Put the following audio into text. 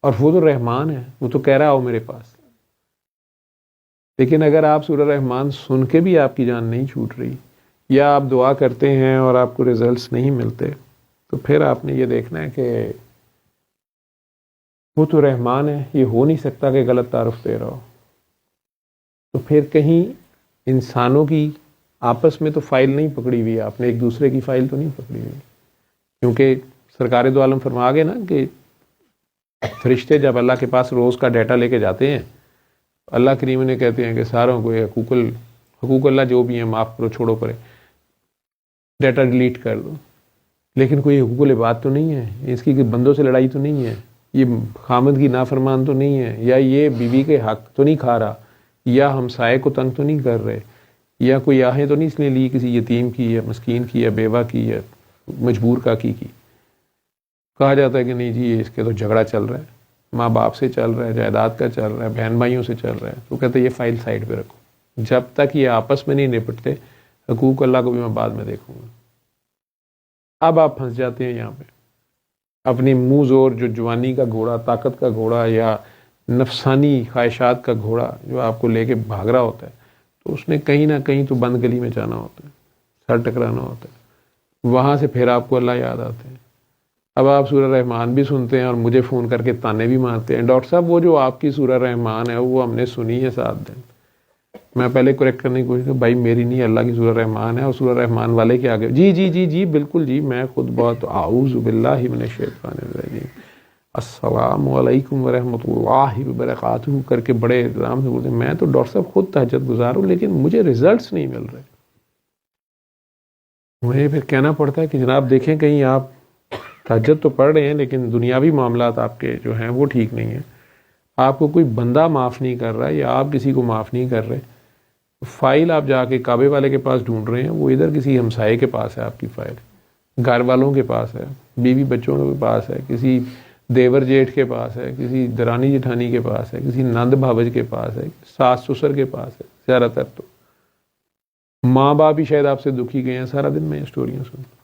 اور وہ تو رحمان ہے، وہ تو کہہ رہا ہو میرے پاس. لیکن اگر آپ سورہ رحمان سن کے بھی آپ کی جان نہیں چھوٹ رہی، یا آپ دعا کرتے ہیں اور آپ کو ریزلٹس نہیں ملتے، تو پھر آپ نے یہ دیکھنا ہے کہ وہ تو رحمان ہے، یہ ہو نہیں سکتا کہ غلط تعارف دے رہا ہو. تو پھر کہیں انسانوں کی آپس میں تو فائل نہیں پکڑی ہوئی، آپ نے ایک دوسرے کی فائل تو نہیں پکڑی ہوئی. کیونکہ سرکار دو عالم فرما گئے نا کہ فرشتے جب اللہ کے پاس روز کا ڈیٹا لے کے جاتے ہیں، اللہ کریم نے کہتے ہیں کہ ساروں کو حقوق اللہ جو بھی ہیں معاف کرو، چھوڑو پرے، ڈیٹا ڈیلیٹ کر دو. لیکن کوئی حقوق العباد تو نہیں ہے، اس کی بندوں سے لڑائی تو نہیں ہے، یہ خامد کی نافرمان تو نہیں ہے، یا یہ بیوی کے حق تو نہیں کھا رہا، یا ہمسائے کو تنگ تو نہیں کر رہے، یا کوئی آہیں تو نہیں اس نے لی کسی یتیم کی یا مسکین کی یا بیوہ کی یا مجبور کا کی. کہا جاتا ہے کہ نہیں جی اس کے تو جھگڑا چل رہا ہے، ماں باپ سے چل رہا ہے، جائیداد کا چل رہا ہے، بہن بھائیوں سے چل رہا ہے. تو کہتے ہیں یہ فائل سائڈ پہ رکھو، جب تک یہ آپس میں نہیں نپٹتے حقوق اللہ کو بھی میں بعد میں دیکھوں گا. اب آپ پھنس جاتے ہیں یہاں پہ اپنی منہ زور جو جوانی کا گھوڑا، طاقت کا گھوڑا، یا نفسانی خواہشات کا گھوڑا جو آپ کو لے کے بھاگ رہا ہوتا ہے، تو اس نے کہیں نہ کہیں تو بند گلی میں جانا ہوتا ہے، سر ٹکرانا ہوتا ہے. وہاں سے پھر آپ کو اللہ یاد آتے ہیں. اب آپ سورہ رحمان بھی سنتے ہیں اور مجھے فون کر کے تانے بھی مارتے ہیں، ڈاکٹر صاحب وہ جو آپ کی سورہ رحمان ہے وہ ہم نے سنی ہے 7 دن. میں پہلے کریکٹ کرنے کی کوشش کروں، بھائی میری نہیں، اللہ کی سورہ رحمان ہے، اور سورہ رحمان والے کے آگے جی جی جی جی بالکل جی، میں خود بہت اعوذ باللہ من الشیطان الرجیم السلام علیکم ورحمۃ اللہ وبرکاتہ کر کے بڑے احترام سے بولتے ہیں میں تو ڈاکٹر صاحب خود تہجد گزار ہوں لیکن مجھے ریزلٹس نہیں مل رہے. مجھے پھر کہنا پڑتا ہے کہ جناب دیکھیں کہیں آپ تہجد تو پڑھ رہے ہیں لیکن دنیاوی معاملات آپ کے جو ہیں وہ ٹھیک نہیں ہیں. آپ کو کوئی بندہ معاف نہیں کر رہا یا آپ کسی کو معاف نہیں کر رہے، فائل آپ جا کے کعبے والے کے پاس ڈھونڈ رہے ہیں، وہ ادھر کسی ہمسائے کے پاس ہے، آپ کی فائل گھر والوں کے پاس ہے، بیوی بچوں کے پاس ہے، کسی دیور جیٹھ کے پاس ہے، کسی درانی جٹھانی کے پاس ہے، کسی نند بھاوج کے پاس ہے، ساس سسر کے پاس ہے. زیادہ تر تو ماں باپ ہی شاید آپ سے دکھی گئے ہیں. سارا دن میں یہ سٹوریاں سنتا ہوں.